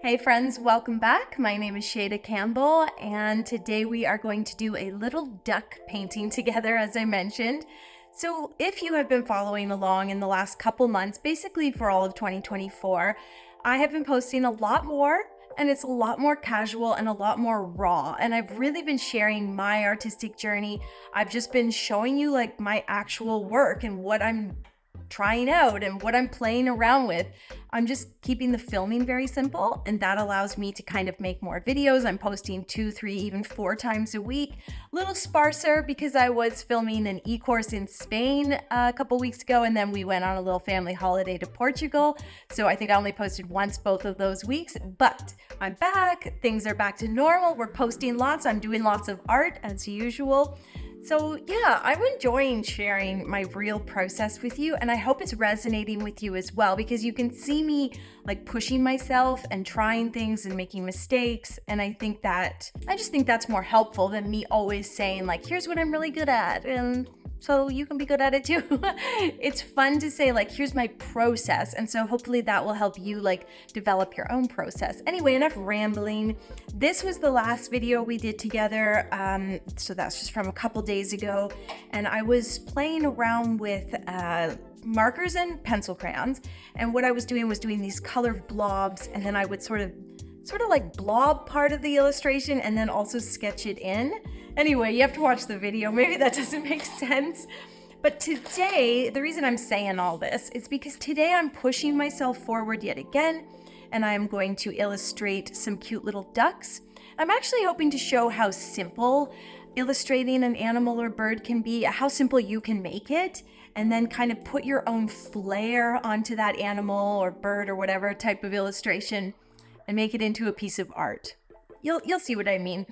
Hey friends, welcome back. My name is Shayda Campbell, and today we are going to do a little duck painting together, as I mentioned. So if you have been following along in the last couple months, basically for all of 2024, I have been posting a lot more, and it's a lot more casual and a lot more raw. And I've really been sharing my artistic journey. I've just been showing you like my actual work and what I'm trying out and what I'm playing around with. I'm just keeping the filming very simple, and that allows me to kind of make more videos. I'm posting 2, 3, even 4 times a week. A little sparser because I was filming an e-course in Spain a couple weeks ago, and then we went on a little family holiday to Portugal. So I think I only posted once both of those weeks, but I'm back. Things are back to normal. We're posting lots. I'm doing lots of art as usual. So yeah, I'm enjoying sharing my real process with you, and I hope it's resonating with you as well, because you can see me like pushing myself and trying things and making mistakes, and I just think that's more helpful than me always saying like, here's what I'm really good at, and so you can be good at it too. It's fun to say like, here's my process, and so hopefully that will help you like develop your own process. Anyway, enough rambling. This was the last video we did together, so that's just from a couple days ago, and I was playing around with markers and pencil crayons, and what I was doing these colored blobs, and then I would sort of like blob part of the illustration and then also sketch it in. Anyway, you have to watch the video. Maybe that doesn't make sense. But today, the reason I'm saying all this is because today I'm pushing myself forward yet again, and I'm going to illustrate some cute little ducks. I'm actually hoping to show how simple illustrating an animal or bird can be, how simple you can make it, and then kind of put your own flair onto that animal or bird or whatever type of illustration and make it into a piece of art. You'll see what I mean.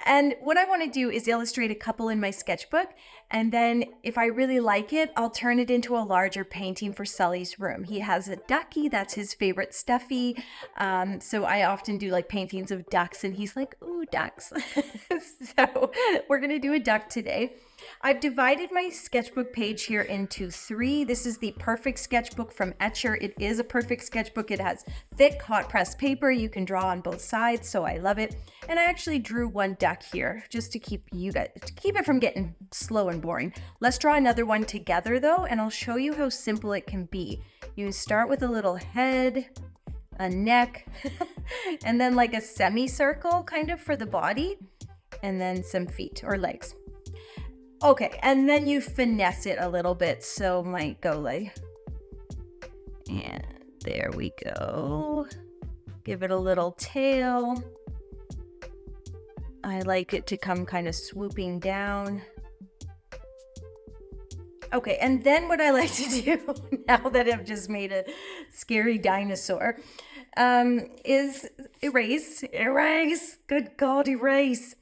And what I want to do is illustrate a couple in my sketchbook, and then if I really like it, I'll turn it into a larger painting for Sully's room. He has a ducky, that's his favorite stuffy. So I often do like paintings of ducks, and he's like, ooh, ducks. So we're gonna do a duck today. I've divided my sketchbook page here into 3. This is the Perfect Sketchbook from Etcher. It is a perfect sketchbook. It has thick hot pressed paper. You can draw on both sides, so I love it. And I actually drew one duck here just to keep it from getting slow and boring. Let's draw another one together though, and I'll show you how simple it can be. You start with a little head, a neck, and then like a semicircle kind of for the body, and then some feet or legs. Okay, and then you finesse it a little bit, so might go like, and there we go. Give it a little tail. I like it to come kind of swooping down. Okay, and then what I like to do, now that I've just made a scary dinosaur, is erase. Good God, erase.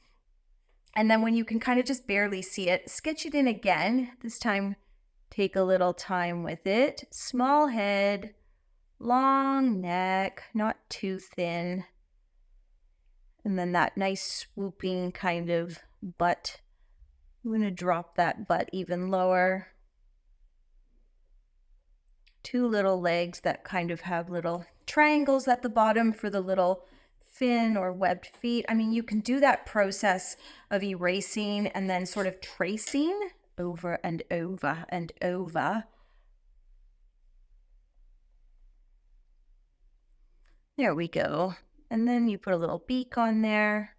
And then when you can kind of just barely see it, sketch it in again. This time, take a little time with it. Small head, long neck, not too thin. And then that nice swooping kind of butt. I'm going to drop that butt even lower. 2 little legs that kind of have little triangles at the bottom for the little fin or webbed feet. I mean, you can do that process of erasing and then sort of tracing over and over and over. There we go. And then you put a little beak on there.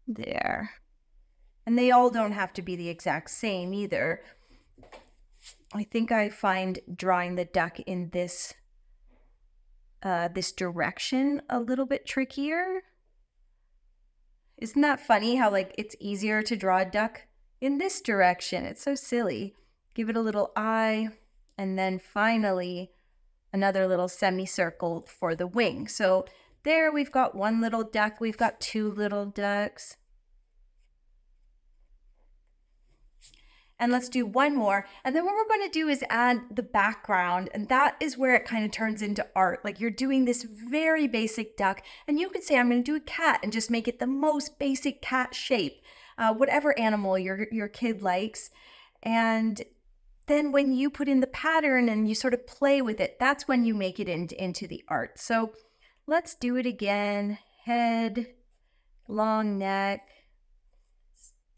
There. And they all don't have to be the exact same either. I think I find drawing the duck in this direction a little bit trickier. Isn't that funny how like it's easier to draw a duck in this direction? It's so silly. Give it a little eye, and then finally another little semicircle for the wing. So there we've got one little duck, we've got 2 little ducks. And let's do one more. And then what we're going to do is add the background. And that is where it kind of turns into art. Like you're doing this very basic duck. And you could say, I'm going to do a cat and just make it the most basic cat shape. Whatever animal your kid likes. And then when you put in the pattern and you sort of play with it, that's when you make it into the art. So Let's do it again. Head, long neck,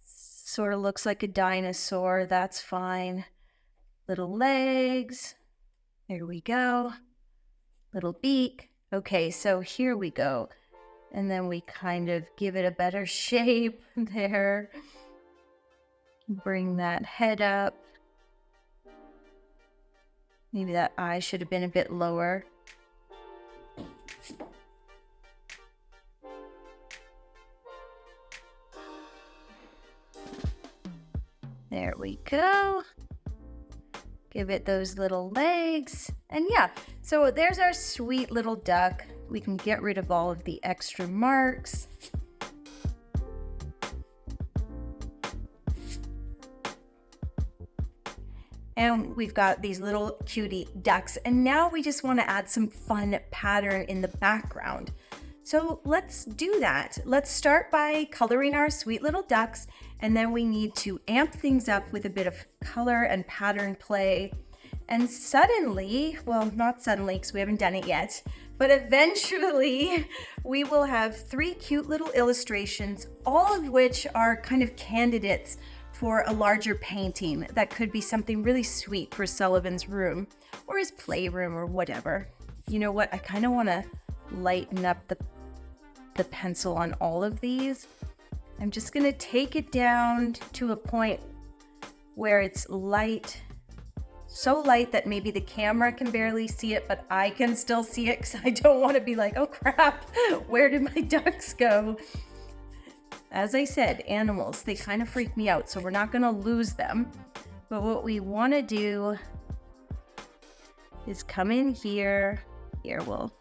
sort of looks like a dinosaur. That's fine. Little legs. There we go. Little beak. Okay, so here we go. And then we kind of give it a better shape there. Bring that head up. Maybe that eye should have been a bit lower. There we go. Give it those little legs. And yeah, so there's our sweet little duck. We can get rid of all of the extra marks. And we've got these little cutie ducks. And now we just want to add some fun pattern in the background. So let's do that. Let's start by coloring our sweet little ducks, and then we need to amp things up with a bit of color and pattern play. And suddenly, well, not suddenly because we haven't done it yet, but eventually we will have 3 cute little illustrations, all of which are kind of candidates for a larger painting that could be something really sweet for Sullivan's room or his playroom or whatever. You know what? I kind of want to lighten up the pencil on all of these. I'm just going to take it down to a point where it's light, so light that maybe the camera can barely see it, but I can still see it because I don't want to be like, oh crap, where did my ducks go? As I said, animals, they kind of freak me out, so we're not going to lose them. But what we want to do is come in here. Here, we'll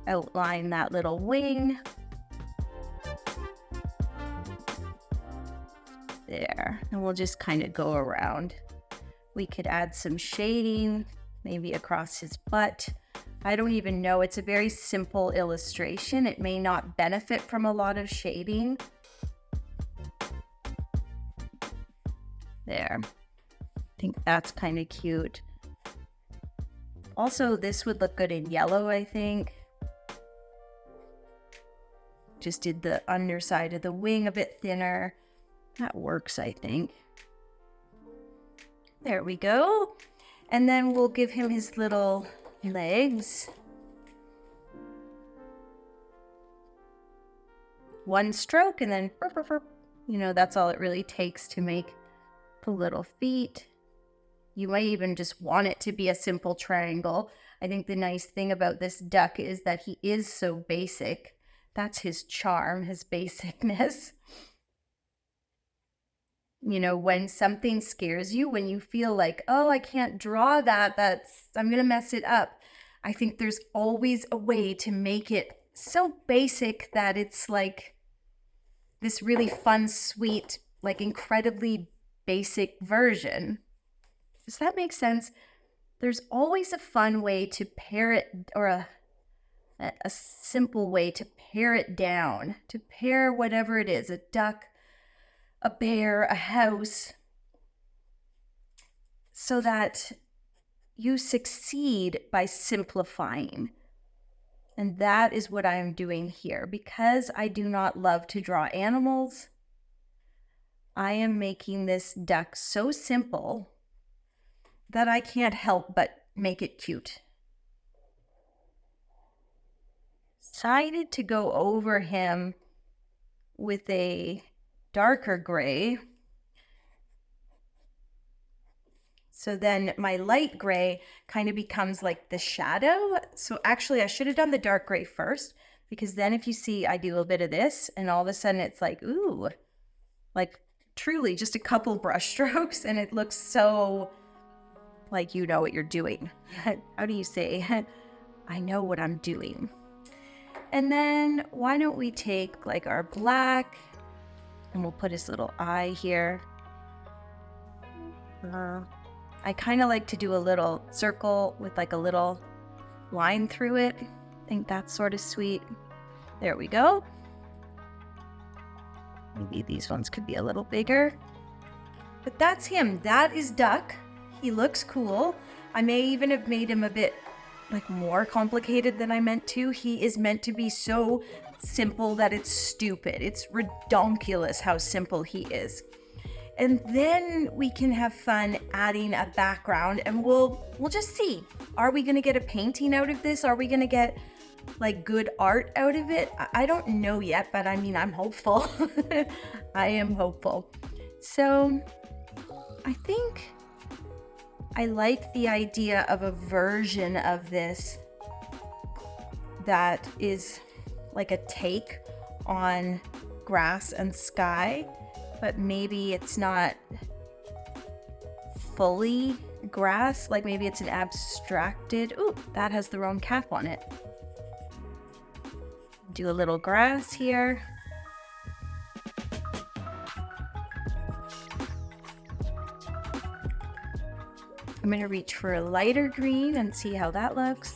outline that little wing. There, and we'll just kind of go around. We could add some shading, maybe across his butt. I don't even know. It's a very simple illustration. It may not benefit from a lot of shading. There. I think that's kind of cute. Also, this would look good in yellow, I think. Just did the underside of the wing a bit thinner. That works, I think. There we go. And then we'll give him his little legs. One stroke and then, you know, that's all it really takes to make the little feet. You might even just want it to be a simple triangle. I think the nice thing about this duck is that he is so basic. That's his charm, his basicness. You know, when something scares you, when you feel like, oh, I can't draw that, I'm gonna mess it up. I think there's always a way to make it so basic that it's like this really fun, sweet, like incredibly basic version. Does that make sense? There's always a fun way to pare it, or a simple way to pare it down, to pare whatever it is, a duck, a bear, a house, so that you succeed by simplifying. And that is what I'm doing here. Because I do not love to draw animals, I am making this duck so simple that I can't help but make it cute. Decided to go over him with a darker gray. So then my light gray kind of becomes like the shadow. So actually I should have done the dark gray first, because then if you see, I do a little bit of this and all of a sudden it's like, ooh, like truly just a couple brush strokes and it looks so like you know what you're doing. How do you say, I know what I'm doing. And then why don't we take like our black and we'll put his little eye here. I kind of like to do a little circle with like a little line through it. I think that's sort of sweet. There we go. Maybe these ones could be a little bigger. But that's him. That is Duck. He looks cool. I may even have made him a bit like more complicated than I meant to. He is meant to be so simple that it's stupid. It's redonkulous how simple he is. And then we can have fun adding a background, and we'll just see. Are we gonna get a painting out of this? Are we gonna get like good art out of it? I don't know yet, but I mean, I'm hopeful. I am hopeful. So I think I like the idea of a version of this that is like a take on grass and sky, but maybe it's not fully grass, like maybe it's an abstracted, ooh, that has the wrong cap on it. Do a little grass here. I'm going to reach for a lighter green and see how that looks.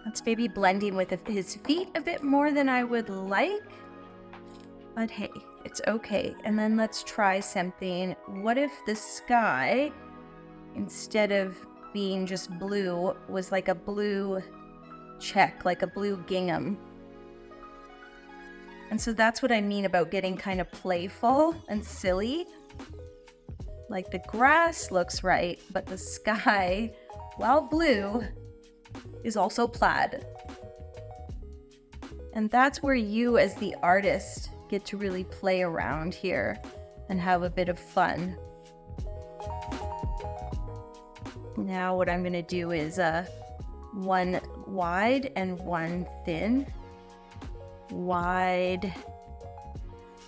That's maybe blending with his feet a bit more than I would like, but hey, it's okay. And then let's try something. What if the sky, instead of being just blue, was like a blue check, like a blue gingham? And so that's what I mean about getting kind of playful and silly. Like the grass looks right, but the sky, while blue, is also plaid. And that's where you as the artist get to really play around here and have a bit of fun. Now what I'm going to do is one wide and one thin. Wide,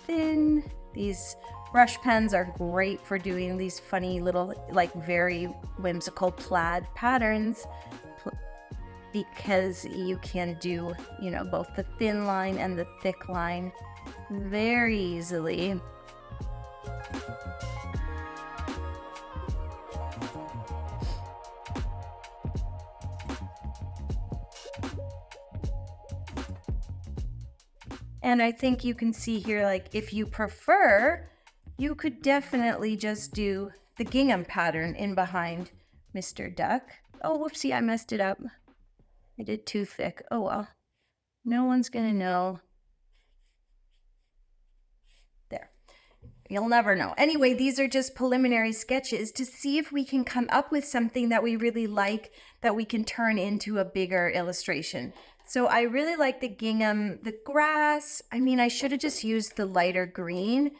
thin. These brush pens are great for doing these funny little, like very whimsical plaid patterns, because you can do, you know, both the thin line and the thick line very easily. And I think you can see here, like if you prefer, you could definitely just do the gingham pattern in behind Mr. Duck. Oh, whoopsie, I messed it up. I did too thick. Oh well, no one's gonna know. There, you'll never know. Anyway, these are just preliminary sketches to see if we can come up with something that we really like that we can turn into a bigger illustration. So I really like the gingham, the grass. I mean, I should have just used the lighter green.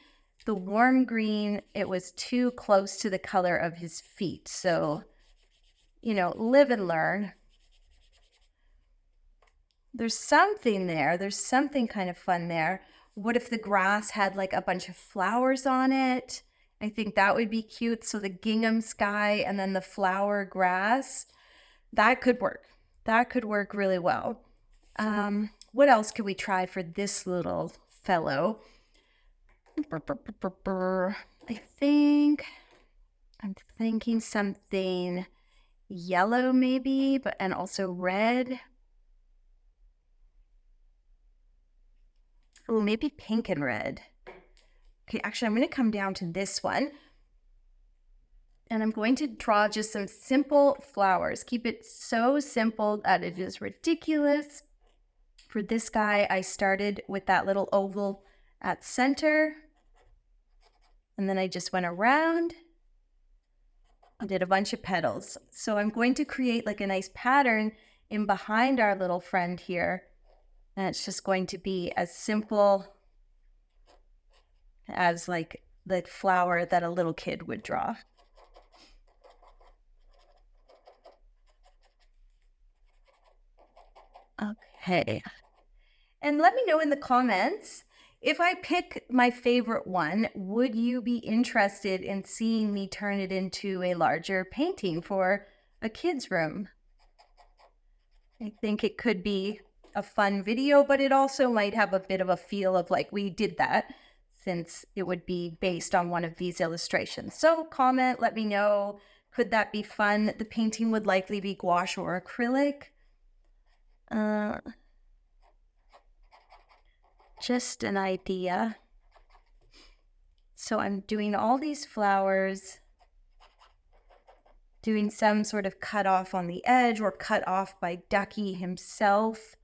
The warm green, it was too close to the color of his feet. So, you know, live and learn. There's something there. There's something kind of fun there. What if the grass had like a bunch of flowers on it? I think that would be cute. So the gingham sky and then the flower grass, that could work. That could work really well. What else could we try for this little fellow? I'm thinking something yellow maybe, but and also red. Oh, maybe pink and red. Okay, actually, I'm going to come down to this one. And I'm going to draw just some simple flowers. Keep it so simple that it is ridiculous. For this guy, I started with that little oval at center. And then I just went around. I did a bunch of petals. So I'm going to create like a nice pattern in behind our little friend here. And it's just going to be as simple as like the flower that a little kid would draw. Okay. And let me know in the comments, if I pick my favorite one, would you be interested in seeing me turn it into a larger painting for a kid's room? I think it could be a fun video, but it also might have a bit of a feel of like we did that, since it would be based on one of these illustrations. So comment, let me know, Could that be fun? The painting would likely be gouache or acrylic. Just an idea. So I'm doing all these flowers, doing some sort of cut off on the edge or cut off by Ducky himself.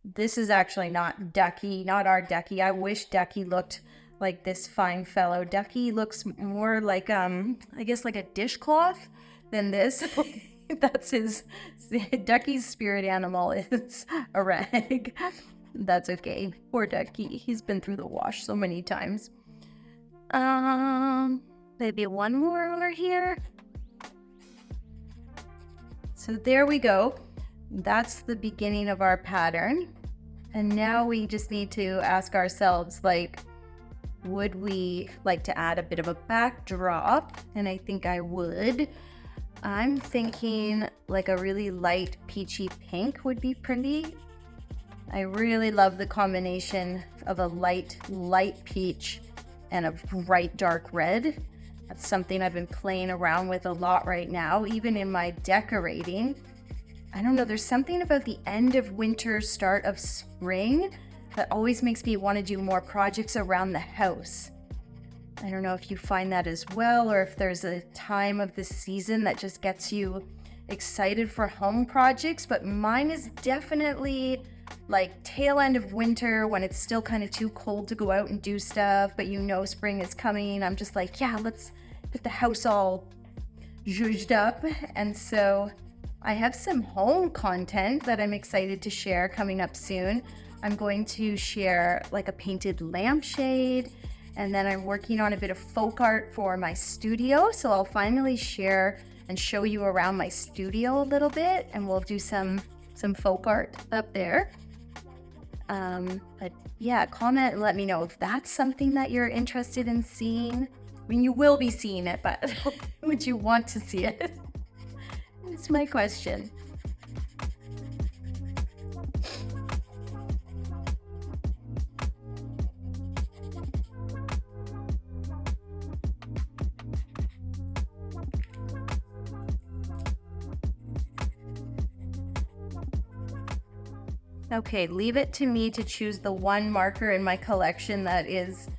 This is actually not Ducky, not our Ducky. I wish Ducky looked like this fine fellow. Ducky looks more like, I guess like a dishcloth than this. That's his, Ducky's spirit animal is a rag. That's okay. Poor Ducky. He's been through the wash so many times. Maybe one more over here. So there we go. That's the beginning of our pattern. And now we just need to ask ourselves, like, would we like to add a bit of a backdrop? And I think I would. I'm thinking like a really light peachy pink would be pretty. I really love the combination of a light peach and a bright dark red. That's something I've been playing around with a lot right now, even in my decorating. I don't know, there's something about the end of winter, start of spring that always makes me want to do more projects around the house. I don't know if you find that as well, or if there's a time of the season that just gets you excited for home projects, but mine is definitely like tail end of winter when it's still kind of too cold to go out and do stuff, but you know spring is coming. I'm just like, yeah, let's get the house all zhuzhed up. And so I have some home content that I'm excited to share coming up soon. I'm going to share like a painted lampshade, and then I'm working on a bit of folk art for my studio. So I'll finally share and show you around my studio a little bit, and we'll do some folk art up there. But yeah, comment and let me know if that's something that you're interested in seeing. I mean, you will be seeing it, but would you want to see it? It's my question. Okay, leave it to me to choose the one marker in my collection that is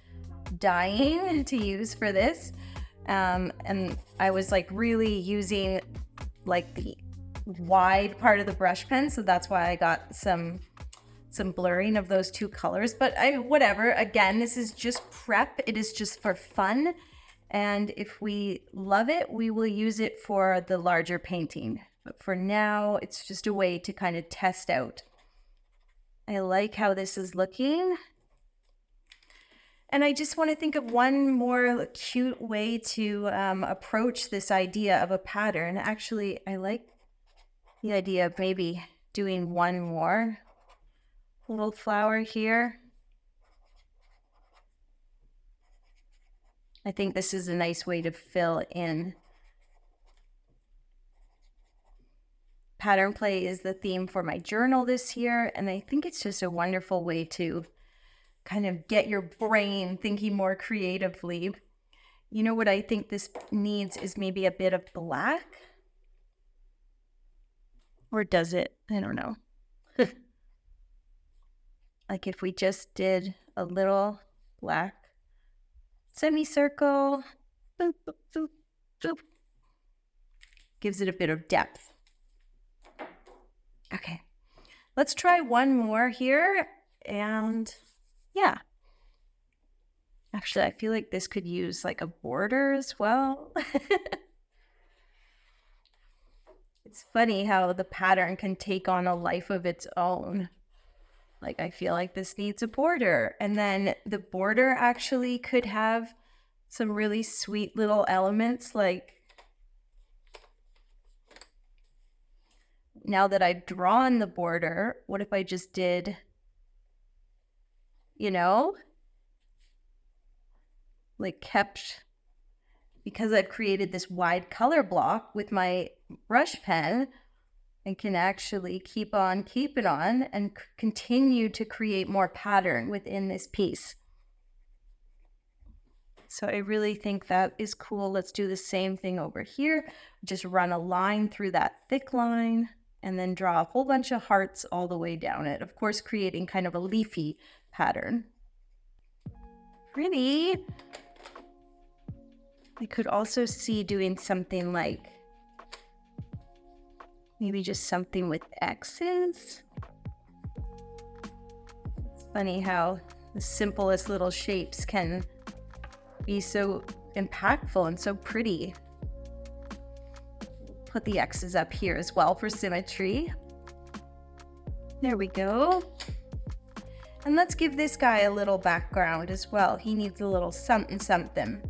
dying to use for this. And I was like really using like the wide part of the brush pen, so that's why I got some blurring of those two colors. But whatever, again, this is just prep. It is just for fun. And if we love it, we will use it for the larger painting. But for now, it's just a way to kind of test out. I like how this is looking. And I just want to think of one more cute way to approach this idea of a pattern. Actually, I like the idea of maybe doing one more little flower here. I think this is a nice way to fill in. Pattern play is the theme for my journal this year, and I think it's just a wonderful way to kind of get your brain thinking more creatively. You know what I think this needs is maybe a bit of black. Or does it? I don't know. Like if we just did a little black semicircle, boop, boop, boop, boop. Gives it a bit of depth. Okay, let's try one more here, and yeah. Actually, I feel like this could use like a border as well. It's funny how the pattern can take on a life of its own. Like I feel like this needs a border, and then the border actually could have some really sweet little elements. Like now that I've drawn the border, what if I just did, you know, like kept, because I've created this wide color block with my brush pen, and can actually keep on keeping on and continue to create more pattern within this piece. So I really think that is cool. Let's do the same thing over here. Just run a line through that thick line and then draw a whole bunch of hearts all the way down it. Of course, creating kind of a leafy pattern. Pretty. I could also see doing something like maybe just something with X's. It's funny how the simplest little shapes can be so impactful and so pretty. Put the X's up here as well for symmetry. There we go. And let's give this guy a little background as well. He needs a little something something.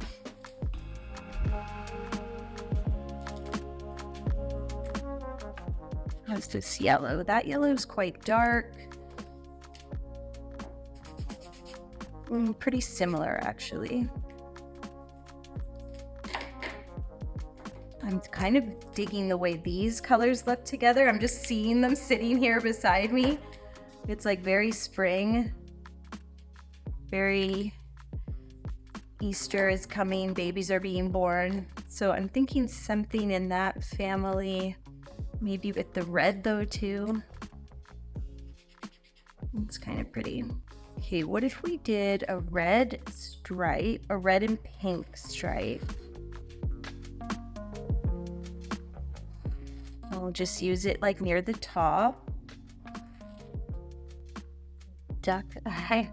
How's this yellow? That yellow is quite dark. Pretty similar, actually. I'm kind of digging the way these colors look together. I'm just seeing them sitting here beside me. It's like very spring, very Easter is coming, babies are being born. So I'm thinking something in that family, maybe with the red though too. It's kind of pretty. Okay, what if we did a red stripe, a red and pink stripe? I'll just use it like near the top. Duck eye.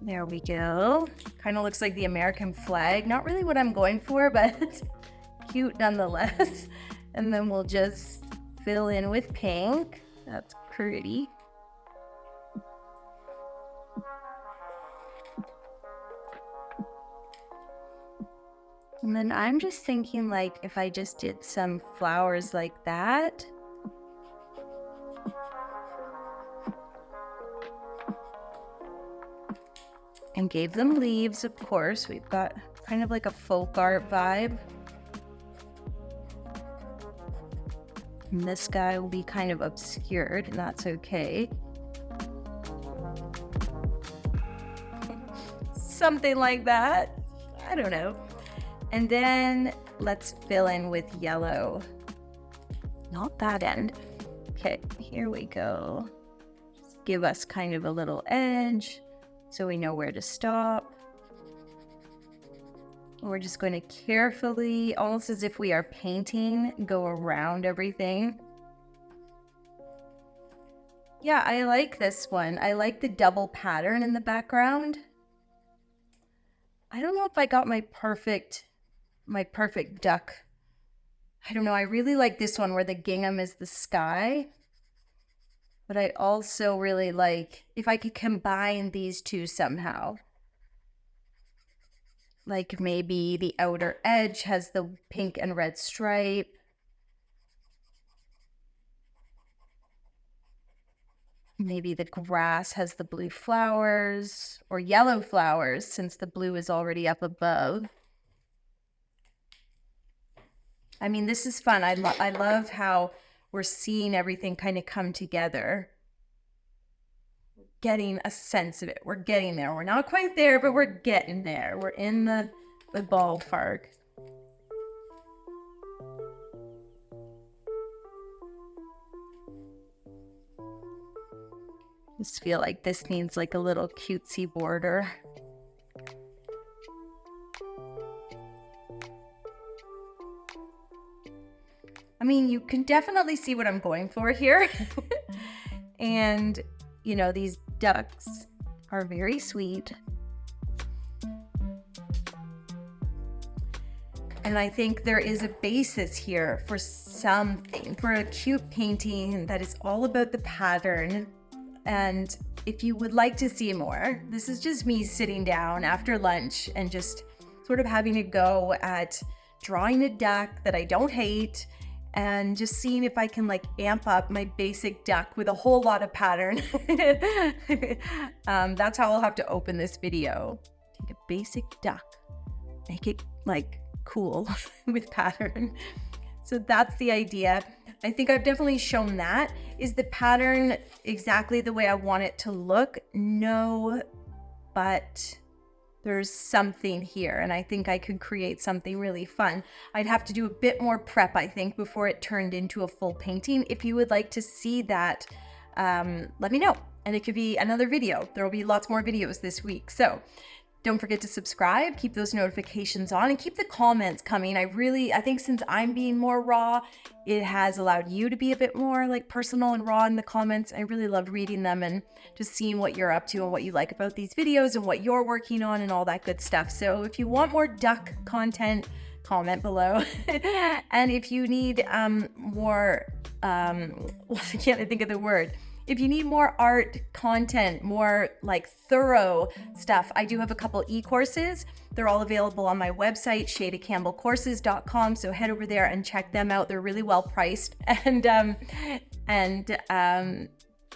There we go. Kind of looks like the American flag. Not really what I'm going for, but cute nonetheless. And then we'll just fill in with pink. That's pretty. And then I'm just thinking like if I just did some flowers like that. And gave them leaves, of course. We've got kind of like a folk art vibe. And this guy will be kind of obscured, and that's okay. Something like that. I don't know. And then let's fill in with yellow. Not that end. Okay, here we go. Just give us kind of a little edge so we know where to stop. We're just going to carefully, almost as if we are painting, go around everything. Yeah, I like this one. I like the double pattern in the background. I don't know if I got my perfect duck. I don't know. I really like this one where the gingham is the sky. But I also really like if I could combine these two somehow. Like maybe the outer edge has the pink and red stripe. Maybe the grass has the blue flowers or yellow flowers since the blue is already up above. I mean, this is fun. I love how we're seeing everything kind of come together. Getting a sense of it. We're getting there. We're not quite there, but we're getting there. We're in the ballpark. Just feel like this needs like a little cutesy border. I mean, you can definitely see what I'm going for here. And, you know, these ducks are very sweet. And I think there is a basis here for something, for a cute painting that is all about the pattern. And if you would like to see more, this is just me sitting down after lunch and just sort of having a go at drawing a duck that I don't hate and just seeing if I can like amp up my basic duck with a whole lot of pattern. That's how I'll have to open this video. Take a basic duck, make it like cool with pattern. So that's the idea. I think I've definitely shown that. Is the pattern exactly the way I want it to look? No, but there's something here, and I think I could create something really fun. I'd have to do a bit more prep, I think, before it turned into a full painting. If you would like to see that, let me know, and it could be another video. There will be lots more videos this week. So don't forget to subscribe, keep those notifications on, and keep the comments coming. I think since I'm being more raw, it has allowed you to be a bit more like personal and raw in the comments. I really love reading them and just seeing what you're up to and what you like about these videos and what you're working on and all that good stuff. So if you want more duck content, comment below. And if you need more, I can't think of the word. If you need more art content, more like thorough stuff, I do have a couple e-courses. They're all available on my website, shaydacampbellcourses.com. So head over there and check them out. They're really well priced. And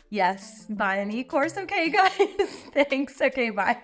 yes, buy an e-course. Okay, guys. Thanks. Okay, bye.